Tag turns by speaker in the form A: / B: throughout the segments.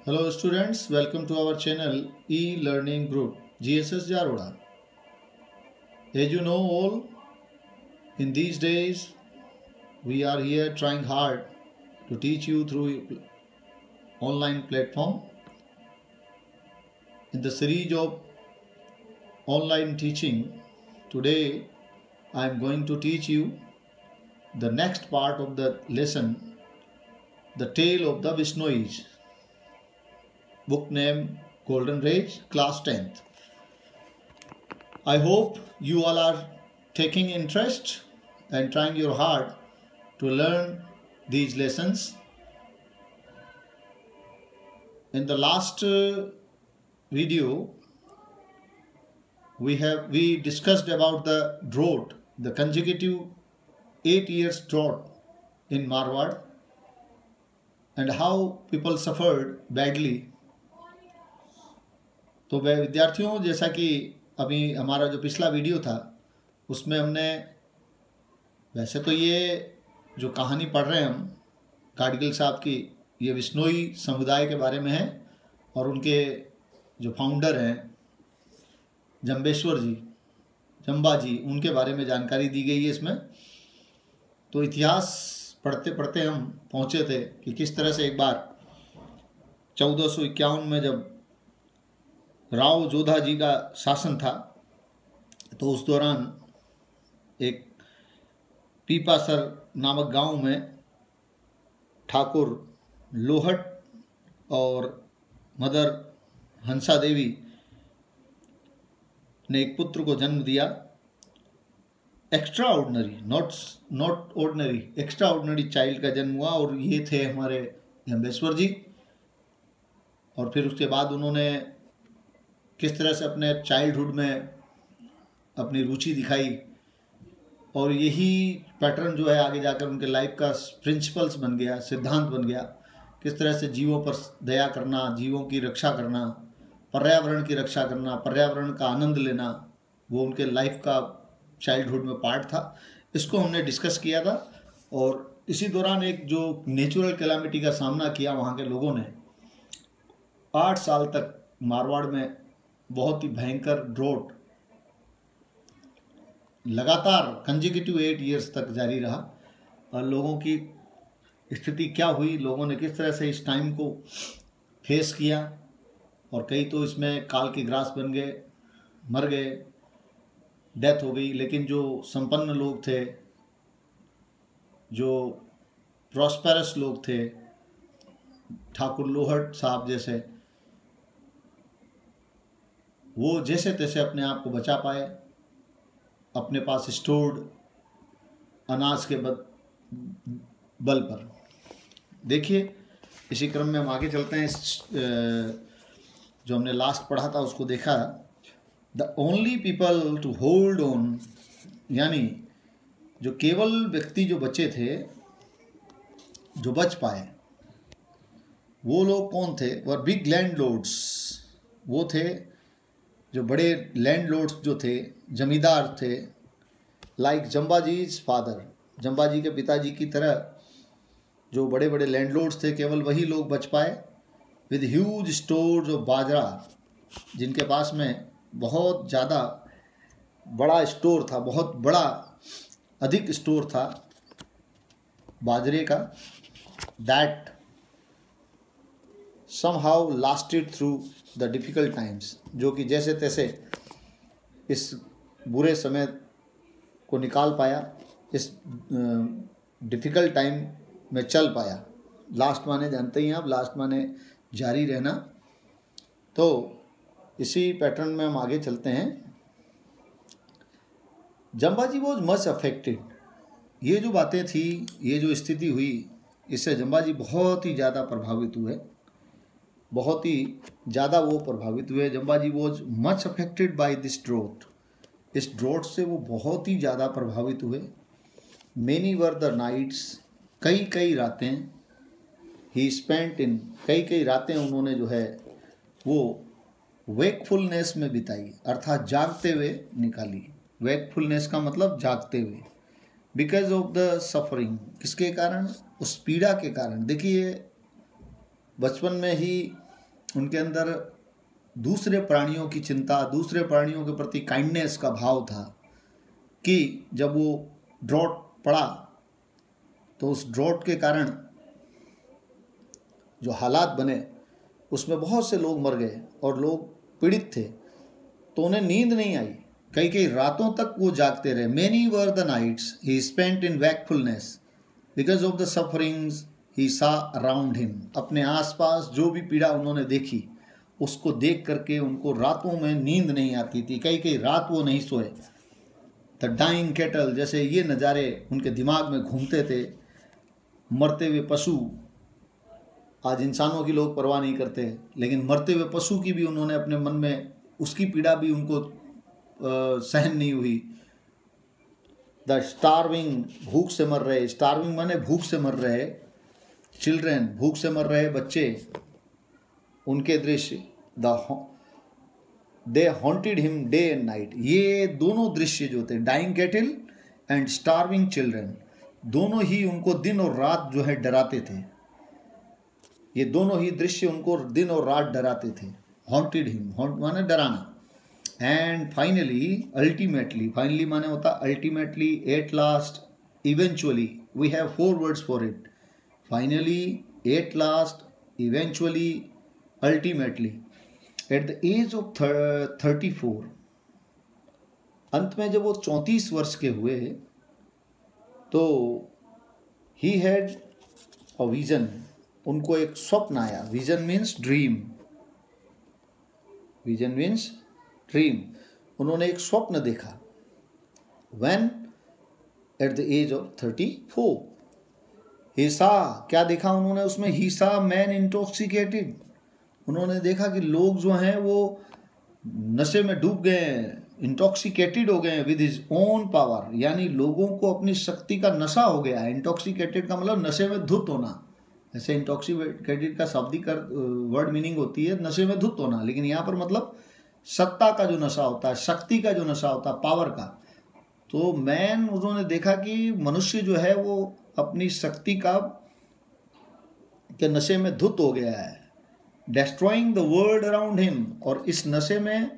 A: Hello students, welcome to our channel e-learning group GSS Jaroda. As you know all, in these days we are here trying hard to teach you through online platform. In the series of online teaching, today I am going to teach you the next part of the lesson, the tale of the Vishnois. Book name Golden Rage, class 10th. I hope you all are taking interest and trying your hard to learn these lessons. In the last video, we discussed about the drought, the consecutive 8 years drought in Marwar, and how people suffered badly. तो वह विद्यार्थियों, जैसा कि अभी हमारा जो पिछला video था उसमें हमने, वैसे तो ये जो कहानी पढ़ रहे हैं हम गाडगिल साहब की, ये विश्नोई समुदाय के बारे में है और उनके जो फाउंडर हैं जंबेश्वर जी, जंबा जी, उनके बारे में जानकारी दी गई है इसमें। तो इतिहास पढ़ते पढ़ते हम पहुँचे थे कि किस तरह से एक बार 1451 में जब राव जोधा जी का शासन था तो उस दौरान एक पीपासर नामक गांव में ठाकुर लोहट और मदर हंसा देवी ने एक पुत्र को जन्म दिया। Extra ordinary, not ordinary, extra ordinary child का जन्म हुआ और ये थे हमारे जंबेश्वर जी। और फिर उसके बाद उन्होंने किस तरह से अपने चाइल्डहुड में अपनी रुचि दिखाई और यही पैटर्न जो है आगे जाकर उनके लाइफ का प्रिंसिपल्स बन गया, सिद्धांत बन गया। किस तरह से जीवों पर दया करना, जीवों की रक्षा करना, पर्यावरण की रक्षा करना, पर्यावरण का आनंद लेना, वो उनके लाइफ का चाइल्डहुड में पार्ट था। इसको हमने डिस्कस किया था। और इसी दौरान एक जो नेचुरल कैलामिटी का सामना किया वहाँ के लोगों ने, 8 साल तक मारवाड़ में बहुत ही भयंकर ड्रोट लगातार कंसेक्यूटिव 8 इयर्स तक जारी रहा। और लोगों की स्थिति क्या हुई, लोगों ने किस तरह से इस टाइम को फेस किया, और कई तो इसमें काल के ग्रास बन गए, मर गए, डेथ हो गई। लेकिन जो संपन्न लोग थे, जो प्रॉस्पेरस लोग थे, ठाकुर लोहट साहब जैसे, वो जैसे तैसे अपने आप को बचा पाए, अपने पास स्टोर्ड अनाज के बल पर। देखिए, इसी क्रम में हम आगे चलते हैं। जो हमने लास्ट पढ़ा था उसको देखा, the only people to hold on, यानी जो केवल व्यक्ति जो बचे थे, जो बच पाए, वो लोग कौन थे? Were big landlords. वो थे जो बड़े लैंडलॉर्ड्स जो थे, जमींदार थे, लाइक जंबाजीज फादर, जंबाजी के पिताजी की तरह जो बड़े बड़े लैंडलॉर्ड्स थे, केवल वही लोग बच पाए। विद ह्यूज स्टोर्स ऑफ बाजरा, जिनके पास में बहुत ज़्यादा बड़ा स्टोर था, बहुत बड़ा अधिक स्टोर था बाजरे का। That somehow lasted through the difficult times, जो कि जैसे तैसे इस बुरे समय को निकाल पाया, इस डिफ़िकल्ट टाइम में चल पाया। लास्ट माने जानते ही हैं आप, लास्ट माने जारी रहना। तो इसी पैटर्न में हम आगे चलते हैं। जंबाजी वॉज मच अफेक्टेड। ये जो बातें थी, ये जो स्थिति हुई, इससे जंबाजी बहुत ही ज़्यादा प्रभावित हुए, बहुत ही ज़्यादा वो प्रभावित हुए। जंबाजी was much affected by this drought. इस ड्रोट से वो बहुत ही ज़्यादा प्रभावित हुए। मेनी वर द नाइट्स, कई कई रातें, ही स्पेंट इन, कई कई रातें उन्होंने जो है वो वेकफुलनेस में बिताई, अर्थात जागते हुए निकाली। वेकफुलनेस का मतलब जागते हुए। बिकॉज ऑफ द सफरिंग, किसके कारण? उस पीड़ा के कारण। देखिए, बचपन में ही उनके अंदर दूसरे प्राणियों की चिंता, दूसरे प्राणियों के प्रति काइंडनेस का भाव था कि जब वो ड्रॉट पड़ा तो उस ड्रॉट के कारण जो हालात बने उसमें बहुत से लोग मर गए और लोग पीड़ित थे, तो उन्हें नींद नहीं आई। कई कई रातों तक वो जागते रहे। Many were the nights he spent in wakefulness because of the sufferings he saw around him. अपने आसपास जो भी पीड़ा उन्होंने देखी उसको देख करके उनको रातों में नींद नहीं आती थी, कई कई रात वो नहीं सोए। द डाइंग कैटल, जैसे ये नज़ारे उनके दिमाग में घूमते थे। मरते हुए पशु, आज इंसानों की लोग परवाह नहीं करते, लेकिन मरते हुए पशु की भी उन्होंने अपने मन में, उसकी पीड़ा भी उनको सहन नहीं हुई। द स्टार्विंग, भूख से मर रहे, स्टार्विंग माने भूख से मर रहे चिल्ड्रेन, भूख से मर रहे बच्चे, उनके दृश्य। They haunted him day and night. ये दोनों दृश्य जो थे, dying cattle and starving children, दोनों ही उनको दिन और रात जो है डराते थे। ये दोनों ही दृश्य उनको दिन और रात डराते थे। हॉन्टेड हिम, हॉन्ट माने डराना। एंड फाइनली, अल्टीमेटली, फाइनली माने होता ultimately, at last, eventually. We have 4 words for it. Finally, at last, eventually, ultimately, at the age of 34, अंत में जब वो 34 वर्ष के हुए तो ही हैड अ विजन, उनको एक स्वप्न आया। Vision means dream, vision means dream. उन्होंने एक स्वप्न देखा। When at the age of 34 he saw, क्या देखा उन्होंने उसमें? ही सा मैन इंटॉक्सिकेटेड। उन्होंने देखा कि लोग जो हैं वो नशे में डूब गए हैं, इंटॉक्सिकेटेड हो गए हैं विद हिज ओन पावर, यानी लोगों को अपनी शक्ति का नशा हो गया है। इंटॉक्सिकेटेड का मतलब नशे में धुत होना। ऐसे इंटॉक्सिकेटेड का शाब्दिक वर्ड मीनिंग होती है नशे में धुत होना, लेकिन यहाँ पर मतलब सत्ता का जो नशा होता है, शक्ति का जो नशा होता है, पावर का। तो मैन, उन्होंने देखा कि मनुष्य जो है वो अपनी शक्ति का के नशे में धुत हो गया है। Destroying the world around him, और इस नशे में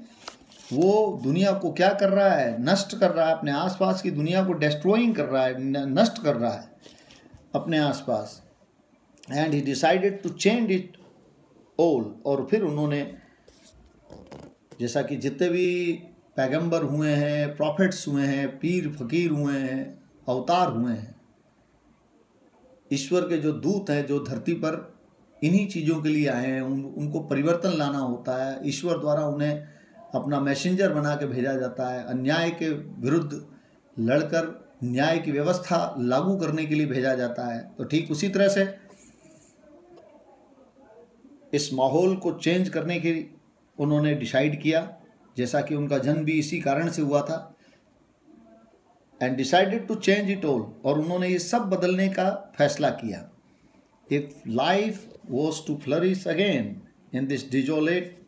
A: वो दुनिया को क्या कर रहा है? नष्ट कर रहा है। अपने आसपास की दुनिया को डिस्ट्रॉइंग कर रहा है, नष्ट कर रहा है अपने आसपास। And he decided to change it all. और फिर उन्होंने, जैसा कि जितने भी पैगंबर हुए हैं, प्रॉफिट्स हुए हैं, पीर फकीर हुए हैं, अवतार हुए हैं, ईश्वर के जो दूत हैं जो धरती पर इन्हीं चीज़ों के लिए आए हैं, उनको परिवर्तन लाना होता है। ईश्वर द्वारा उन्हें अपना मैसेंजर बना के भेजा जाता है। अन्याय के विरुद्ध लड़कर न्याय की व्यवस्था लागू करने के लिए भेजा जाता है। तो ठीक उसी तरह से इस माहौल को चेंज करने के उन्होंने डिसाइड किया, जैसा कि उनका जन्म भी इसी कारण से हुआ था। And decided to change it all, और उन्होंने ये सब बदलने का फैसला किया। If life was to flourish again in this desolate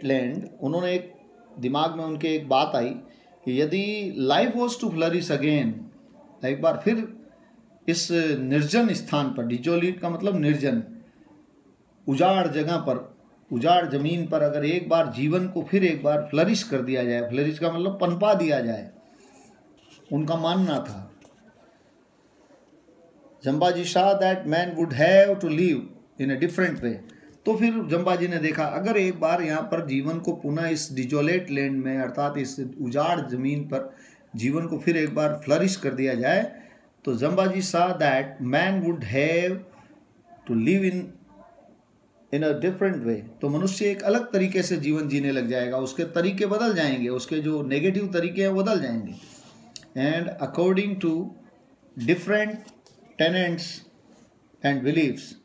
A: land, उन्होंने एक दिमाग में उनके एक बात आई कि यदि life was to flourish again, एक बार फिर इस निर्जन स्थान पर, डिजोलेट का मतलब निर्जन, उजाड़ जगह पर, उजाड़ जमीन पर अगर एक बार जीवन को फिर एक बार फ्लरिश कर दिया जाए, फ्लरिश का मतलब पनपा दिया जाए, उनका मानना था। Jambaji saw that man would have to live in a different way। तो फिर जम्बाजी ने देखा अगर एक बार यहाँ पर जीवन को पुनः इस डिजोलेट लैंड में, अर्थात इस उजाड़ जमीन पर जीवन को फिर एक बार फ्लरिश कर दिया जाए, तो Jambaji saw that man would have to live in a different way। तो मनुष्य एक अलग तरीके से जीवन जीने लग जाएगा, उसके तरीके बदल जाएंगे, उसके जो नेगेटिव तरीके हैं वो बदल जाएंगे। And according to different tenants and beliefs,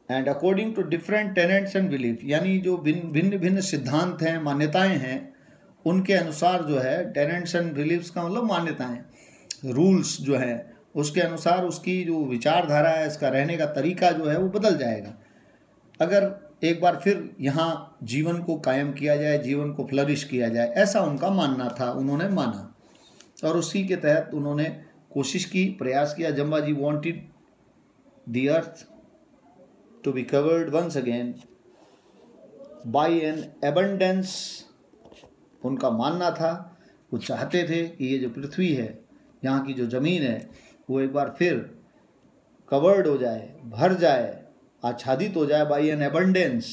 A: and according to different tenants and belief, यानी जो भिन्न भिन्न सिद्धांत हैं, मान्यताएं हैं, उनके अनुसार जो है, टेनेंट्स एंड बिलीफ्स का मतलब मान्यताएं, रूल्स जो है, उसके अनुसार उसकी जो विचारधारा है, इसका रहने का तरीका जो है वो बदल जाएगा। अगर एक बार फिर यहाँ जीवन को कायम किया जाए, जीवन को फ्लरिश किया जाए, ऐसा उनका मानना था, उन्होंने माना और उसी के तहत उन्होंने कोशिश की, प्रयास किया। Jambaji wanted the earth to be covered once again by an abundance. उनका मानना था, वो चाहते थे कि ये जो पृथ्वी है, यहाँ की जो ज़मीन है, वो एक बार फिर कवर्ड हो जाए, भर जाए, आच्छादित हो जाए बाई एन एबंडेंस,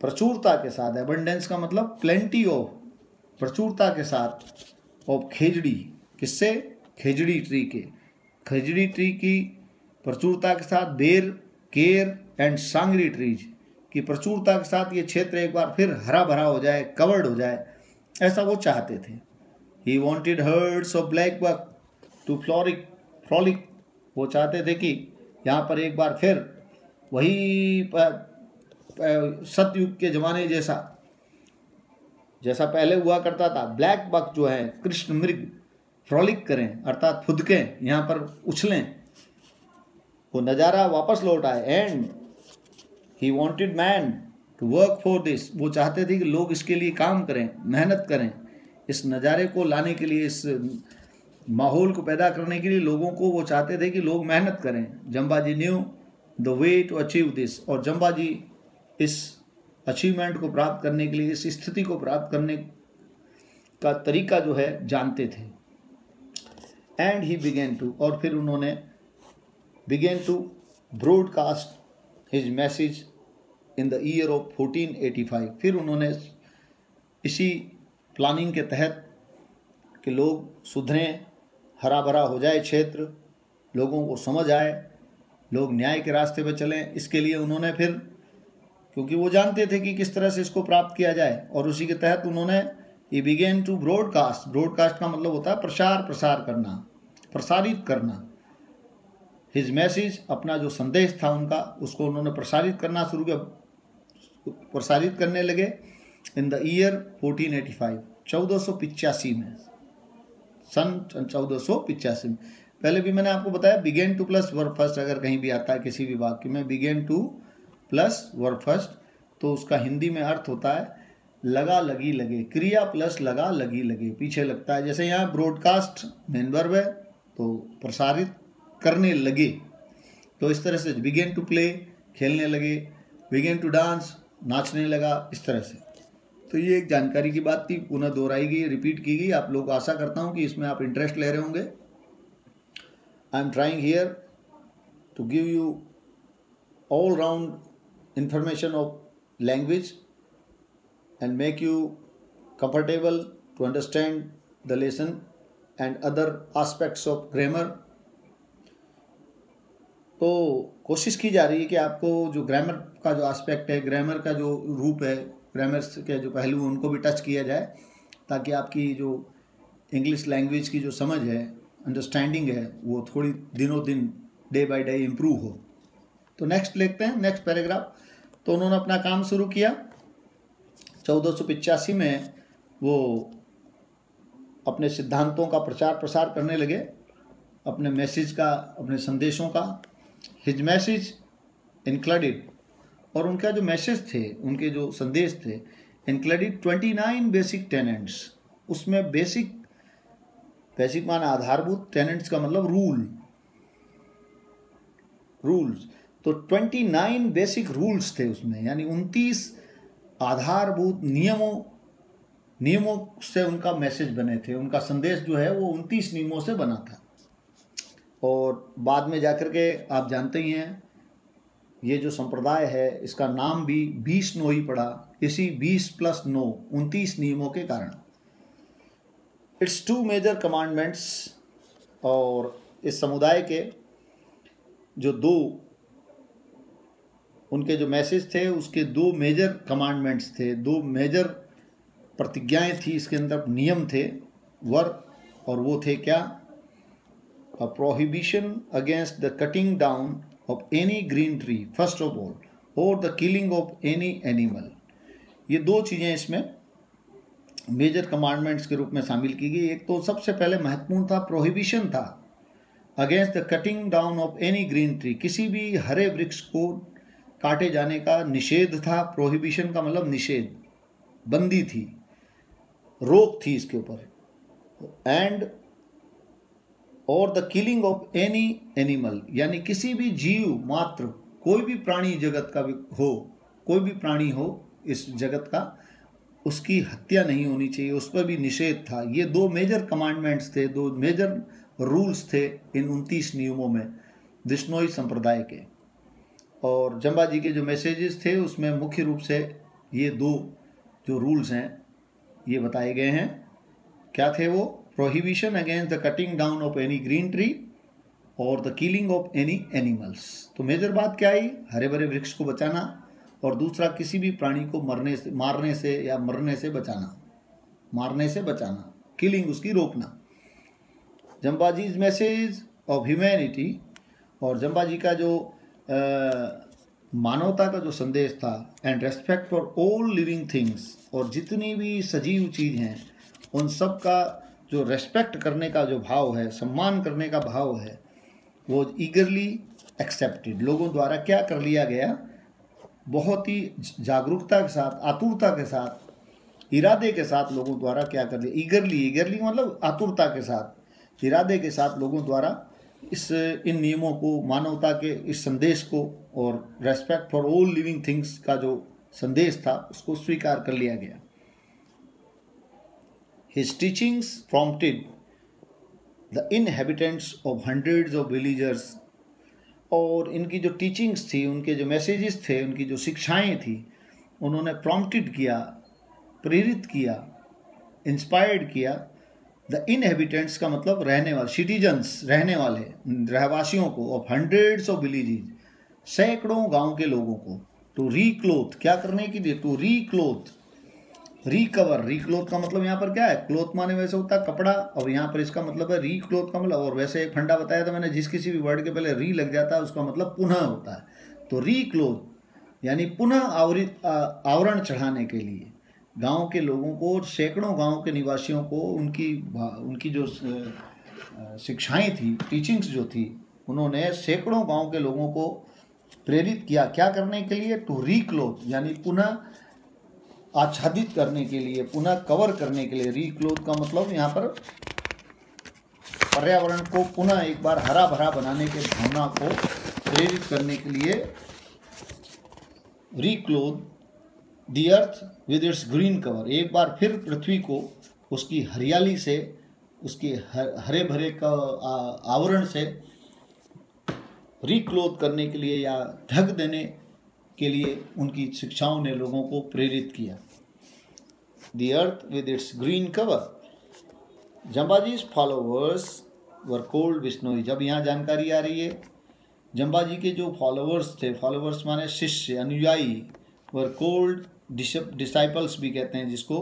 A: प्रचुरता के साथ। एबंडेंस का मतलब प्लेंटी ऑफ, प्रचुरता के साथ, ऑफ खेजड़ी। किससे? खेजड़ी ट्री के। खेजड़ी ट्री की प्रचुरता के साथ, बेर, केर एंड सांगरी ट्रीज की प्रचुरता के साथ ये क्षेत्र एक बार फिर हरा भरा हो जाए, कवर्ड हो जाए, ऐसा वो चाहते थे। He wanted herds of black buck to frolic. वो चाहते थे कि यहाँ पर एक बार फिर वही सतयुग के ज़माने जैसा पहले हुआ करता था, ब्लैक बक जो है, कृष्ण मृग, फ्रॉलिक करें अर्थात फुदकें, यहाँ पर उछलें, वो नज़ारा वापस लौट आए। And he wanted man to work for this. वो चाहते थे कि लोग इसके लिए काम करें, मेहनत करें, इस नज़ारे को लाने के लिए, इस माहौल को पैदा करने के लिए लोगों को वो चाहते थे कि लोग मेहनत करें। Jamba ji knew the way to achieve this. और जम्बा जी इस अचीवमेंट को प्राप्त करने के लिए, इस स्थिति को प्राप्त करने का तरीका जो है जानते थे। एंड ही बिगेन टू, और फिर उन्होंने began to broadcast his message in the year of 1485। फिर उन्होंने इसी प्लानिंग के तहत कि लोग सुधरें, हरा भरा हो जाए क्षेत्र, लोगों को समझ आए, लोग न्याय के रास्ते पर चलें, इसके लिए उन्होंने फिर, क्योंकि वो जानते थे कि किस तरह से इसको प्राप्त किया जाए, और उसी के तहत उन्होंने ये बिगेन टू ब्रॉडकास्ट। ब्रॉडकास्ट का मतलब होता है प्रसार करना, प्रसारित करना। हिज मैसेज, अपना जो संदेश था उनका, उसको उन्होंने प्रसारित करना शुरू किया, प्रसारित करने लगे। इन द ईयर 1485, 1485 में, सन 1485 में। पहले भी मैंने आपको बताया begin to plus verb first अगर कहीं भी आता है किसी भी वाक्य में, begin to plus verb first, तो उसका हिंदी में अर्थ होता है लगा लगी लगे, क्रिया प्लस लगा लगी लगे, पीछे लगता है। जैसे यहाँ ब्रॉडकास्ट मेन वर्ब है, तो प्रसारित करने लगे, तो इस तरह से बिगेन टू प्ले, खेलने लगे, बिगेन टू डांस, नाचने लगा, इस तरह से। तो ये एक जानकारी की बात थी, पुनः दोहराई गई, रिपीट की गई। आप लोग, आशा करता हूँ कि इसमें आप इंटरेस्ट ले रहे होंगे। I am trying here to give you all round information of language and make you comfortable to understand the lesson and other aspects of grammar. तो कोशिश की जा रही है कि आपको जो ग्रामर का जो एस्पेक्ट है, ग्रामर का जो रूप है, ग्रामर के जो पहलू हैं, उनको भी टच किया जाए, ताकि आपकी जो इंग्लिश लैंग्वेज की जो समझ है, अंडरस्टैंडिंग है, वो थोड़ी दिनों दिन, डे बाय डे इम्प्रूव हो। तो नेक्स्ट लिखते हैं, नेक्स्ट पैराग्राफ। तो उन्होंने अपना काम शुरू किया 1485 में। वो अपने सिद्धांतों का प्रचार प्रसार करने लगे, अपने मैसेज का, अपने संदेशों का। हिज मैसेज इंक्लूडेड, और उनका जो मैसेज थे, उनके जो संदेश थे, इंक्लूडेड 29 बेसिक टेनेंट्स। उसमें बेसिक माना आधारभूत, टेनेंट्स का मतलब रूल्स। तो 29 बेसिक रूल्स थे उसमें, यानी 29 आधारभूत नियमों से उनका मैसेज बने थे। उनका संदेश जो है वो 29 नियमों से बना था। और बाद में जाकर के आप जानते ही हैं, ये जो संप्रदाय है इसका नाम भी 20 नो ही पड़ा, इसी 20 + 9 29 नियमों के कारण। इट्स 2 मेजर कमांडमेंट्स, और इस समुदाय के जो 2 उनके जो मैसेज थे, उसके 2 मेजर कमांडमेंट्स थे, 2 मेजर प्रतिज्ञाएं थी, इसके अंदर नियम थे, और वो थे क्या? A prohibition against the cutting down of any green tree first of all, or the killing of any animal। ये 2 चीज़ें इसमें मेजर कमांडमेंट्स के रूप में शामिल की गई। एक तो सबसे पहले महत्वपूर्ण था, प्रोहिबिशन था, against the cutting down of any green tree, किसी भी हरे वृक्ष को काटे जाने का निषेध था। प्रोहिबिशन का मतलब निषेध, बंदी थी, रोक थी इसके ऊपर। एंड और the killing of any animal, यानी किसी भी जीव मात्र, कोई भी प्राणी जगत का भी हो, कोई भी प्राणी हो इस जगत का, उसकी हत्या नहीं होनी चाहिए, उस पर भी निषेध था। ये 2 मेजर कमांडमेंट्स थे, 2 मेजर रूल्स थे इन 29 नियमों में बिश्नोई संप्रदाय के। और जम्बा जी के जो मैसेजेस थे उसमें मुख्य रूप से ये 2 जो रूल्स हैं ये बताए गए हैं। क्या थे वो? Prohibition against the cutting down of any green tree और the killing of any animals. तो मेजर बात क्या आई? हरे भरे वृक्ष को बचाना, और दूसरा किसी भी प्राणी को मारने से या मरने से बचाना, मारने से बचाना, किलिंग उसकी रोकना। जम्बा जीज मैसेज ऑफ ह्यूमैनिटी, और जम्बा जी का जो मानवता का जो संदेश था, and respect for all living things, और जितनी भी सजीव चीज़ हैं उन सब का जो रेस्पेक्ट करने का जो भाव है, सम्मान करने का भाव है, वो ईगरली एक्सेप्टेड, लोगों द्वारा क्या कर लिया गया, बहुत ही जागरूकता के साथ, आतुरता के साथ, इरादे के साथ लोगों द्वारा क्या कर लिया, ईगरली मतलब आतुरता के साथ, इरादे के साथ लोगों द्वारा इन नियमों को, मानवता के इस संदेश को और respect for all living things का जो संदेश था उसको स्वीकार कर लिया गया। His teachings prompted the inhabitants of hundreds of villagers, और इनकी जो टीचिंग्स थी, उनके जो मैसेजेस थे, उनकी जो शिक्षाएं थी, उन्होंने प्रॉम्प्टेड किया, प्रेरित किया, इंस्पायर्ड किया द इनहेबिटेंट्स का मतलब रहने वाले, सिटीजन्स रहने वाले, रहवासियों को, ऑफ हंड्रेड्स ऑफ विलेजेस, सैकड़ों गांव के लोगों को, टू रीक्लोथ, क्या करने के लिए, टू रीक्लोथ, रिकवर, रिक्लोथ का मतलब यहाँ पर क्या है, क्लोथ माने वैसे होता है कपड़ा, और यहाँ पर इसका मतलब है रिक्लोथ का मतलब, और वैसे एक फंडा बताया था मैंने, जिस किसी भी वर्ड के पहले री लग जाता है उसका मतलब पुनः होता है। तो रिक्लोथ यानी पुनः आवरण चढ़ाने के लिए गांव के लोगों को, सैकड़ों गांव के निवासियों को, उनकी जो शिक्षाएं थी, टीचिंग्स जो थी, उन्होंने सैकड़ों गांव के लोगों को प्रेरित किया, क्या करने के लिए, टू रिक्लोथ यानी पुनः आच्छादित करने के लिए, पुनः कवर करने के लिए। रिक्लोथ का मतलब यहाँ पर पर्यावरण को पुनः एक बार हरा भरा बनाने के भावना को प्रेरित करने के लिए, reclothe the earth with its green cover, एक बार फिर पृथ्वी को उसकी हरियाली से, उसके हरे भरे का आवरण से रिक्लोथ करने के लिए या ढक देने के लिए उनकी शिक्षाओं ने लोगों को प्रेरित किया। The earth with its green cover. Jambaji's followers were called Bishnoi. जब यहाँ जानकारी आ रही है, जम्बा जी के जो फॉलोवर्स थे, फॉलोवर्स माने शिष्य, अनुयायी, वर कोल्ड डिसाइपल्स भी कहते हैं जिसको,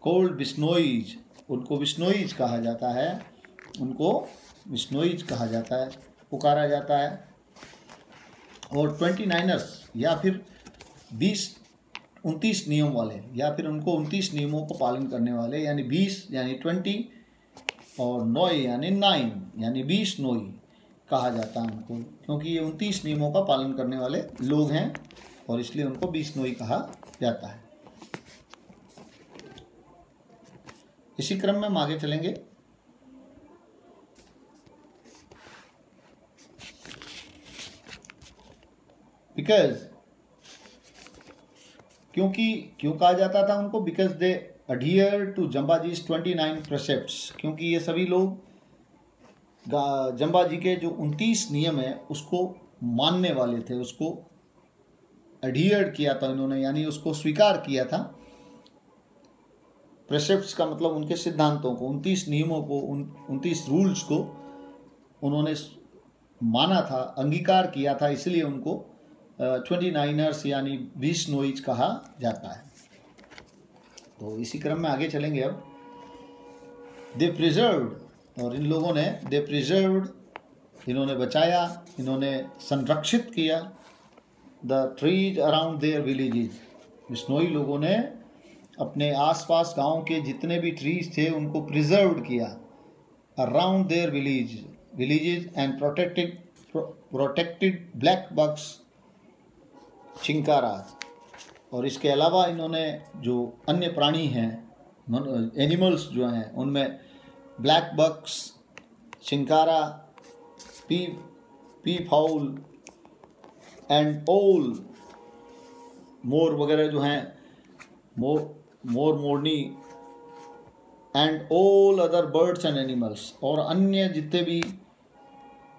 A: कोल्ड बिश्नोईज, उनको बिश्नोईज कहा जाता है, उनको बिश्नोईज कहा जाता है, पुकारा जाता है। और 29ers या फिर 29 नियम वाले, या फिर उनको 29 नियमों को पालन करने वाले, यानी 20 यानी 20 और नोई यानी 9 यानी 20 नोई कहा जाता है उनको, क्योंकि ये 29 नियमों का पालन करने वाले लोग हैं और इसलिए उनको 20 नोई कहा जाता है। इसी क्रम में हम आगे चलेंगे। बिकॉज, क्यों कहा जाता था उनको, बिकॉज दे अडियर टू जम्बाजीज 29 प्रेसेप्ट्स, क्योंकि ये सभी लोग जम्बा जी के जो 29 नियम है उसको मानने वाले थे, उसको अडियर किया था इन्होंने, यानी उसको स्वीकार किया था। प्रेसेप्ट्स का मतलब उनके सिद्धांतों को, 29 नियमों को, 29 रूल्स को उन्होंने माना था, अंगीकार किया था, इसलिए उनको 29ers यानी 20 नोइज कहा जाता है। तो इसी क्रम में आगे चलेंगे अब। दे प्रिजर्व्ड, और इन लोगों ने दे प्रिजर्व्ड, इन्होंने बचाया, इन्होंने संरक्षित किया the trees around their villages. Bishnoi लोगों ने अपने आसपास गांव के जितने भी ट्रीज थे उनको प्रिजर्व्ड किया, around their villages and protected black bucks chinkaras. और इसके अलावा इन्होंने जो अन्य प्राणी हैं, एनिमल्स जो हैं, उनमें black bucks, chinkara, peafowl and owl, मोर वगैरह जो हैं, मोरनी and all other birds and animals, और अन्य जितने भी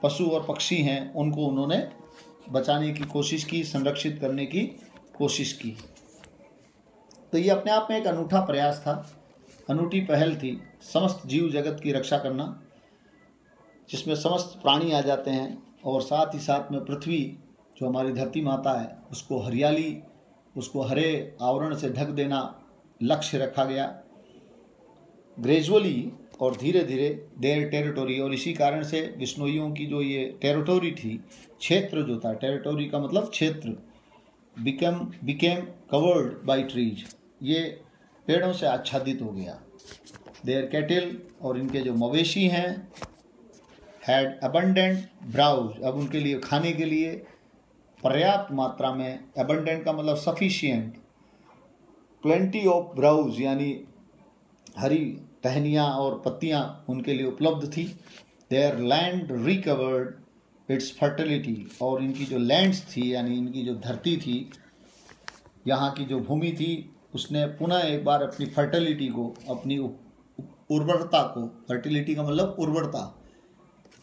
A: पशु और पक्षी हैं उनको उन्होंने बचाने की कोशिश की, संरक्षित करने की कोशिश की। तो ये अपने आप में एक अनूठा प्रयास था, अनूठी पहल थी, समस्त जीव जगत की रक्षा करना, जिसमें समस्त प्राणी आ जाते हैं और साथ ही साथ में पृथ्वी जो हमारी धरती माता है उसको हरियाली, उसको हरे आवरण से ढक देना लक्ष्य रखा गया। ग्रेजुअली और धीरे धीरे देयर टेरिटोरी, और इसी कारण से बिश्नोइयों की जो ये टेरिटोरी थी, क्षेत्र जो था, टेरिटोरी का मतलब क्षेत्र, बिकेम कवर्ड बाय ट्रीज, ये पेड़ों से आच्छादित हो गया। देयर कैटल, और इनके जो मवेशी हैं, हैड अबंडेंट ब्राउज, अब उनके लिए खाने के लिए पर्याप्त मात्रा में, अबंडेंट का मतलब सफिशिएंट, प्लेंटी ऑफ ब्राउज यानी हरी टहनियाँ और पत्तियाँ उनके लिए उपलब्ध थी। There land recovered it's fertility, और इनकी जो लैंड्स थी यानी इनकी जो धरती थी, यहाँ की जो भूमि थी, उसने पुनः एक बार अपनी फर्टिलिटी को, अपनी उर्वरता को, फर्टिलिटी का मतलब उर्वरता,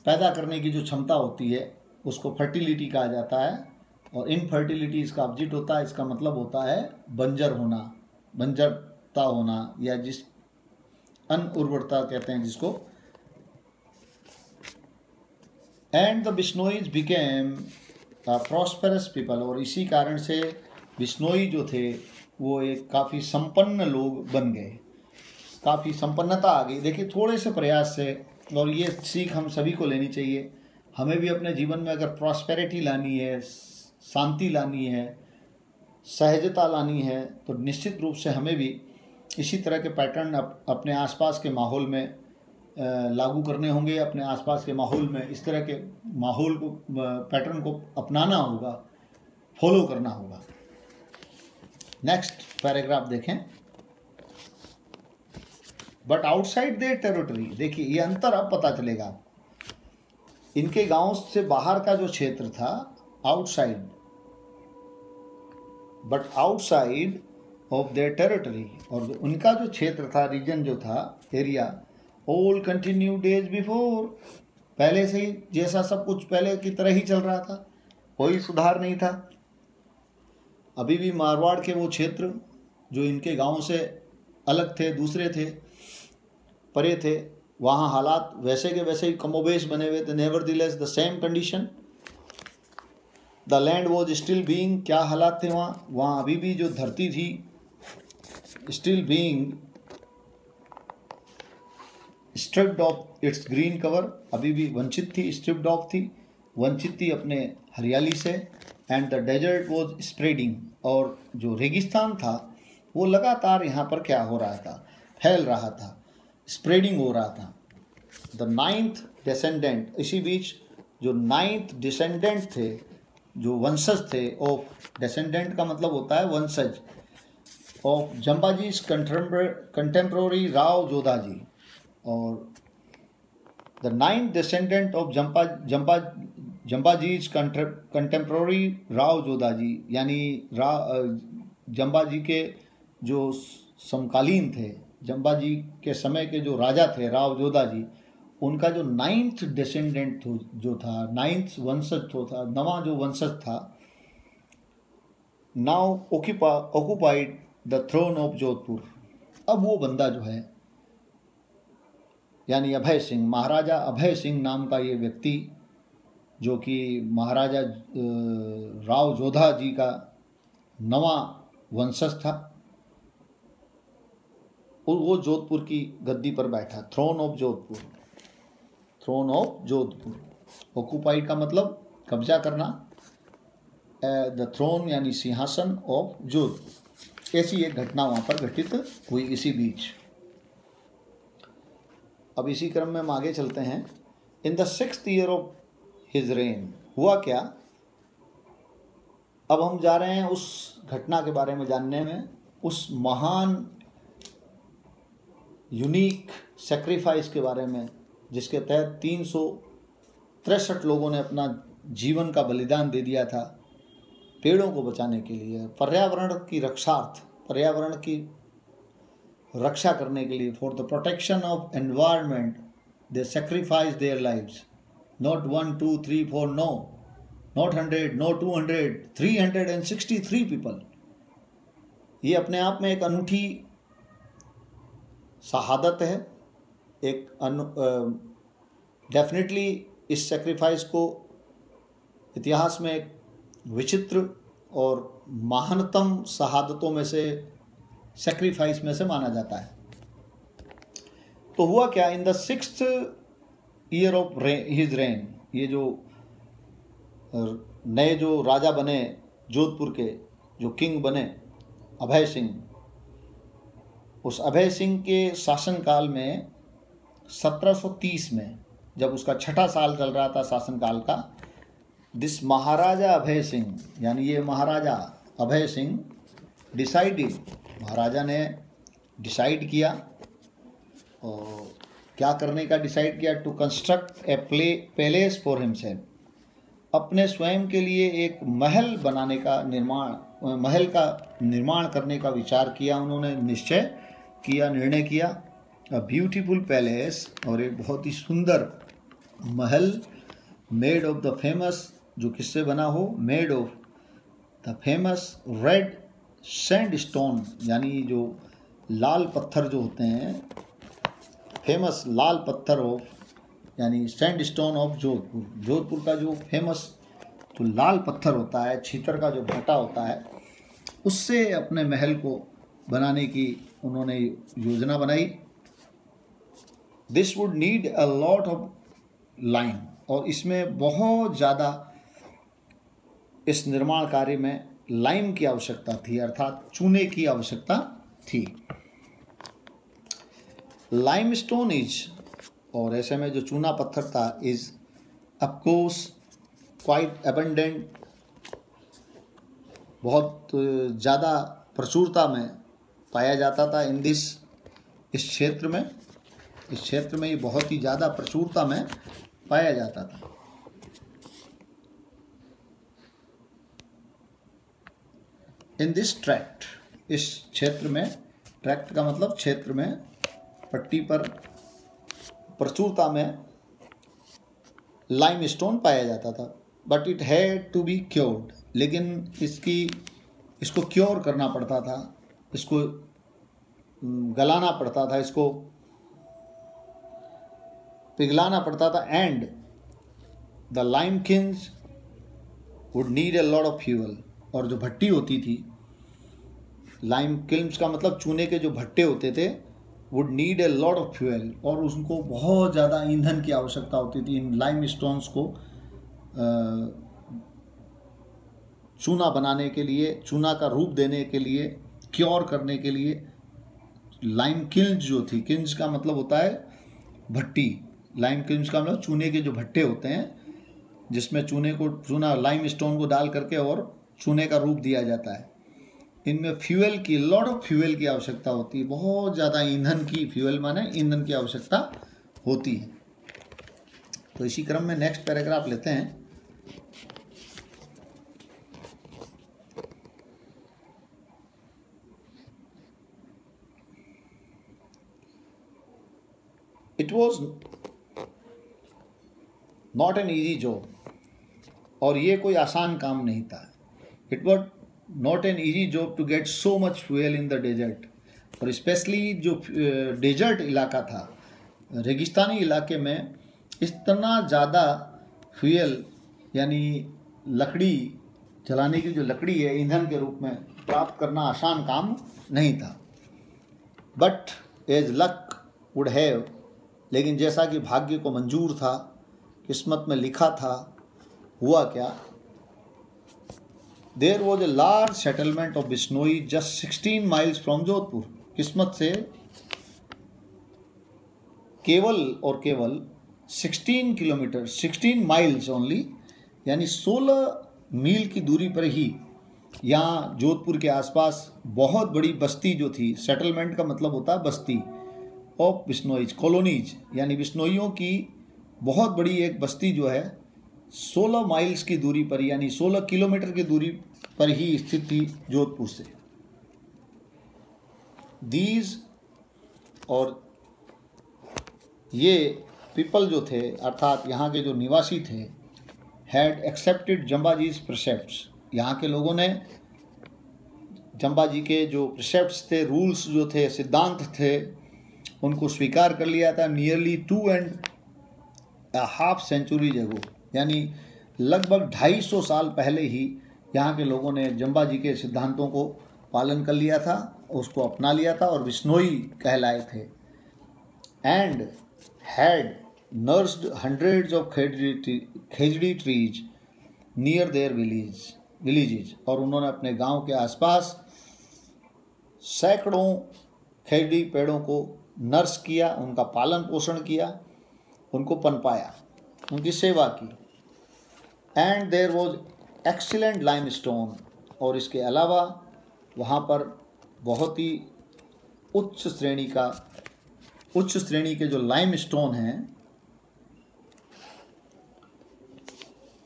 A: पैदा करने की जो क्षमता होती है उसको फर्टिलिटी कहा जाता है। और इनफर्टिलिटी इसका ऑब्जेक्ट होता है, इसका मतलब होता है बंजर होना, बंजरता होना, या जिस अनउर्वरता कहते हैं जिसको। And the Bishnois became prosperous people, और इसी कारण से बिश्नोई जो थे वो एक काफ़ी संपन्न लोग बन गए, काफ़ी संपन्नता आ गई। देखिए, थोड़े से प्रयास से, और ये सीख हम सभी को लेनी चाहिए, हमें भी अपने जीवन में अगर प्रॉस्पेरिटी लानी है, शांति लानी है, सहजता लानी है, तो निश्चित रूप से हमें भी इसी तरह के पैटर्न अपने आसपास के माहौल में लागू करने होंगे। अपने आसपास के माहौल में इस तरह के माहौल को, पैटर्न को अपनाना होगा, फॉलो करना होगा। नेक्स्ट पैराग्राफ देखें। बट आउटसाइड देयर टेरिटरी, देखिए ये अंतर अब पता चलेगा। इनके गांव से बाहर का जो क्षेत्र था, outside, but outside of their territory, और उनका जो क्षेत्र था, रीजन जो था, area, all continue days before, पहले से ही जैसा सब कुछ पहले की तरह ही चल रहा था, कोई सुधार नहीं था। अभी भी मारवाड़ के वो क्षेत्र जो इनके गांव से अलग थे, दूसरे थे, परे थे, वहाँ हालात वैसे के वैसे ही कमोबेश बने हुए थे। Nevertheless the same condition, the land was still being, क्या हालात थे वहाँ, वहाँ अभी भी जो धरती थी, still being stripped of its green cover, अभी भी वंचित थी, स्ट्रिप्ड ऑफ थी, वंचित थी अपने हरियाली से। And the desert was spreading, और जो रेगिस्तान था वो लगातार यहाँ पर क्या हो रहा था, फैल रहा था, स्प्रेडिंग हो रहा था। द नाइन्थ डिसेंडेंट, इसी बीच जो नाइन्थ डिसेंडेंट थे, जो वंशज थे, ऑफ, डिसेंडेंट का मतलब होता है वंशज, ऑफ जंबाजीज कंटेम्प्रोरी राव जोधाजी, और the ninth descendant of Jambaji's contemporary Rao Jodhaji, यानी जंबाजी के जो समकालीन थे, जंबाजी के समय के जो राजा थे राव जोधाजी, उनका जो नाइन्थ डिसेंडेंट जो था, नाइन्थ वंशज जो था, नवा जो वंशज था, now occupied the throne of Jodhpur. अब वो बंदा जो है, यानी अभय सिंह, महाराजा अभय सिंह नाम का ये व्यक्ति, जो कि महाराजा राव जोधा जी का नवा वंशज था, वो जोधपुर की गद्दी पर बैठा। Throne of Jodhpur, throne of Jodhpur, occupied का मतलब कब्जा करना, द थ्रोन यानी सिंहासन ऑफ जोधपुर। ऐसी एक घटना वहाँ पर घटित हुई इसी बीच। अब इसी क्रम में हम आगे चलते हैं। In the 6th year of his rain, हुआ क्या, अब हम जा रहे हैं उस घटना के बारे में जानने में, उस महान यूनिक सेक्रीफाइस के बारे में जिसके तहत 363 लोगों ने अपना जीवन का बलिदान दे दिया था पेड़ों को बचाने के लिए, पर्यावरण की रक्षार्थ, पर्यावरण की रक्षा करने के लिए, for the protection of environment they sacrifice their lives. Not 1 2 3 4, no, not 100, no 200, 363 people. ये अपने आप में एक अनूठी शहादत है। एक डेफिनेटली इस सेक्रीफाइस को इतिहास में एक विचित्र और महानतम शहादतों में से, सेक्रीफाइस में से माना जाता है। तो हुआ क्या, in the 6th year of his rain, ये जो नए जो राजा बने जोधपुर के, जो किंग बने अभय सिंह, उस अभय सिंह के शासनकाल में 1730 में, जब उसका 6ठा साल चल रहा था शासनकाल का, दिस महाराजा अभय सिंह, यानी ये महाराजा अभय सिंह डिसाइडेड, महाराजा ने डिसाइड किया, और क्या करने का डिसाइड किया, to construct a palace for himself, अपने स्वयं के लिए एक महल बनाने का महल का निर्माण करने का विचार किया उन्होंने, निश्चय किया, निर्णय किया। अ ब्यूटीफुल पैलेस, और एक बहुत ही सुंदर महल, मेड ऑफ द फेमस, जो किससे बना हो, made of the famous red sandstone, यानी जो लाल पत्थर जो होते हैं, फेमस लाल पत्थर ऑफ, यानी सैंडस्टोन ऑफ जोधपुर। जोधपुर का जो फेमस जो लाल पत्थर होता है, छीतर का जो भाटा होता है, उससे अपने महल को बनाने की उन्होंने योजना बनाई। This would need a lot of lime, और इसमें बहुत ज़्यादा, इस निर्माण कार्य में लाइम की आवश्यकता थी, अर्थात चूने की आवश्यकता थी। लाइमस्टोन इज, और ऐसे में जो चूना पत्थर था, is of course quite abundant, बहुत ज़्यादा प्रचुरता में पाया जाता था इन दिस, इस क्षेत्र में ये बहुत ही ज़्यादा प्रचुरता में पाया जाता था। इन दिस ट्रैक्ट, इस क्षेत्र में, ट्रैक्ट का मतलब क्षेत्र में, पट्टी पर प्रचुरता में लाइमस्टोन पाया जाता था। But it had to be cured, लेकिन इसको क्योर करना पड़ता था, इसको गलाना पड़ता था, इसको पिघलाना पड़ता था। And the lime kilns would need a lot of fuel, और जो भट्टी होती थी, लाइम किल्न्स का मतलब चूने के जो भट्टे होते थे, would need a lot of fuel, और उनको बहुत ज़्यादा ईंधन की आवश्यकता होती थी। इन लाइम स्टोन्स को चूना बनाने के लिए, चूना का रूप देने के लिए, क्योर करने के लिए, लाइम किल्न्स जो थी, किल्न्स का मतलब होता है भट्टी, लाइम किल्न्स का मतलब चूने के जो भट्टे होते हैं, जिसमें चूना लाइम स्टोन को डाल करके और चूने का रूप दिया जाता है। इनमें फ्यूल की, लॉट ऑफ फ्यूल की आवश्यकता होती है, बहुत ज़्यादा ईंधन की, फ्यूल माने ईंधन की आवश्यकता होती है। तो इसी क्रम में नेक्स्ट पैराग्राफ लेते हैं। It was not an easy job, और ये कोई आसान काम नहीं था। It was not an easy job to get so much fuel in the desert, और स्पेशली जो डेजर्ट इलाका था, रेगिस्तानी इलाके में इतना ज़्यादा फ्यूल, यानी लकड़ी जलाने की जो लकड़ी है ईंधन के रूप में, प्राप्त करना आसान काम नहीं था। But as luck would have, लेकिन जैसा कि भाग्य को मंजूर था, किस्मत में लिखा था, हुआ क्या, there was a large settlement of Bishnoi just 16 miles from Jodhpur. किस्मत से केवल 16 किलोमीटर, 16 माइल्स ओनली, यानी 16 मील की दूरी पर ही यहाँ जोधपुर के आसपास बहुत बड़ी बस्ती जो थी, सेटलमेंट का मतलब होता है बस्ती, ऑफ बिश्नोईज कॉलोनीज, यानी बिश्नोइयों की बहुत बड़ी एक बस्ती जो है 16 माइल्स की दूरी पर, यानी 16 किलोमीटर की दूरी पर ही स्थित थी जोधपुर से। दीज, और ये पीपल जो थे अर्थात यहाँ के जो निवासी थे, हैड एक्सेप्टेड जम्बाजीज प्रिसेप्ट्स, यहाँ के लोगों ने जम्बाजी के जो प्रिसेप्ट्स थे, रूल्स जो थे, सिद्धांत थे, उनको स्वीकार कर लिया था। नियरली 2.5 सेंचुरीज अगो, यानी लगभग 250 साल पहले ही यहाँ के लोगों ने जम्बाजी के सिद्धांतों को पालन कर लिया था, उसको अपना लिया था और बिश्नोई कहलाए थे। And had nursed hundreds of khejri trees near their villages, और उन्होंने अपने गांव के आसपास सैकड़ों खेजड़ी पेड़ों को नर्स किया, उनका पालन पोषण किया, उनको पनपाया, उनकी सेवा की। And there was excellent limestone, और इसके अलावा वहाँ पर बहुत ही उच्च श्रेणी के जो लाइमस्टोन हैं,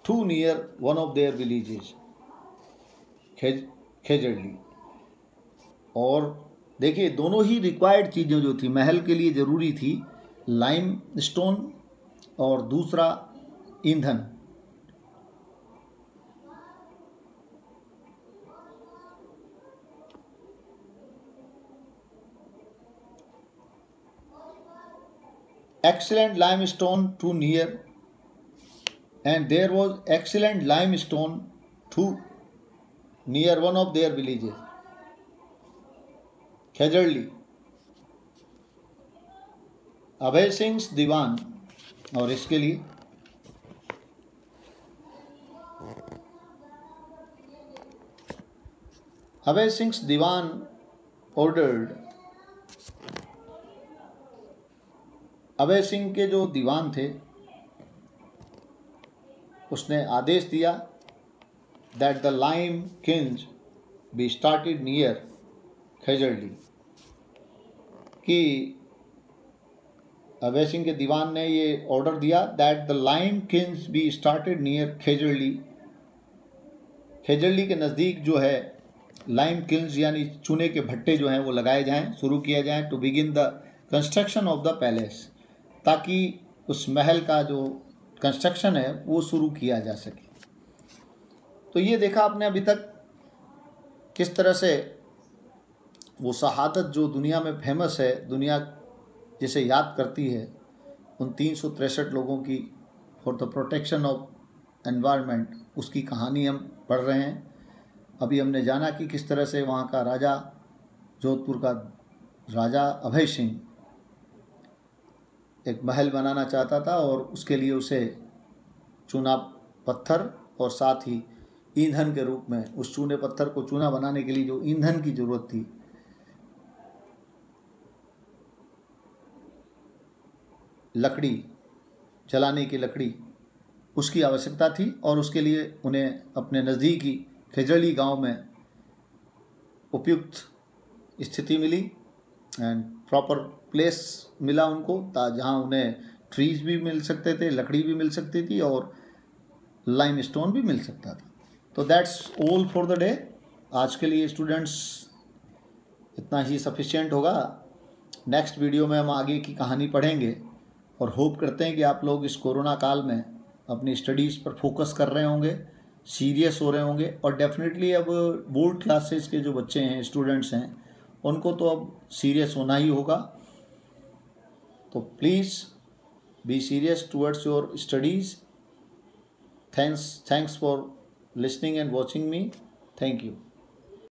A: too near one of their villages Khejri. और देखिए दोनों ही रिक्वायर्ड चीज़ें जो थी, महल के लिए ज़रूरी थी लाइम स्टोन और दूसरा ईंधन। Excellent limestone to near, and there was excellent limestone to near one of their villages, खेजड़ी। अभय सिंह दीवान, और इसके लिए अभय सिंह दीवान ऑर्डर्ड, अभय सिंह के जो दीवान थे उसने आदेश दिया that the lime kilns be started near Khejri, कि अभय सिंह के दीवान ने ये ऑर्डर दिया that the lime kilns be started near Khejri, Khejri के नज़दीक जो है लाइम किल्स यानी चूने के भट्टे जो हैं वो लगाए जाएं, शुरू किया जाए, to begin the construction of the palace, ताकि उस महल का जो कंस्ट्रक्शन है वो शुरू किया जा सके। तो ये देखा आपने अभी तक किस तरह से वो शहादत जो दुनिया में फेमस है, दुनिया जिसे याद करती है, उन 363 लोगों की for the protection of environment, उसकी कहानी हम पढ़ रहे हैं। अभी हमने जाना कि किस तरह से वहाँ का राजा, जोधपुर का राजा अभय सिंह एक महल बनाना चाहता था और उसके लिए उसे चूना पत्थर और साथ ही ईंधन के रूप में, उस चूने पत्थर को चूना बनाने के लिए जो ईंधन की ज़रूरत थी, लकड़ी जलाने की लकड़ी, उसकी आवश्यकता थी, और उसके लिए उन्हें अपने नज़दीकी खेजड़ी गांव में उपयुक्त स्थिति मिली एंड प्रॉपर प्लेस मिला उनको, जहां उन्हें ट्रीज भी मिल सकते थे, लकड़ी भी मिल सकती थी और लाइमस्टोन भी मिल सकता था। तो that's all for the day. आज के लिए स्टूडेंट्स इतना ही सफिशिएंट होगा। नेक्स्ट वीडियो में हम आगे की कहानी पढ़ेंगे और होप करते हैं कि आप लोग इस कोरोना काल में अपनी स्टडीज़ पर फोकस कर रहे होंगे, सीरियस हो रहे होंगे, और डेफिनेटली अब बोर्ड क्लासेस के जो बच्चे हैं, स्टूडेंट्स हैं, उनको तो अब सीरियस होना ही होगा। तो please be serious towards your studies. Thanks for listening and watching me. Thank you.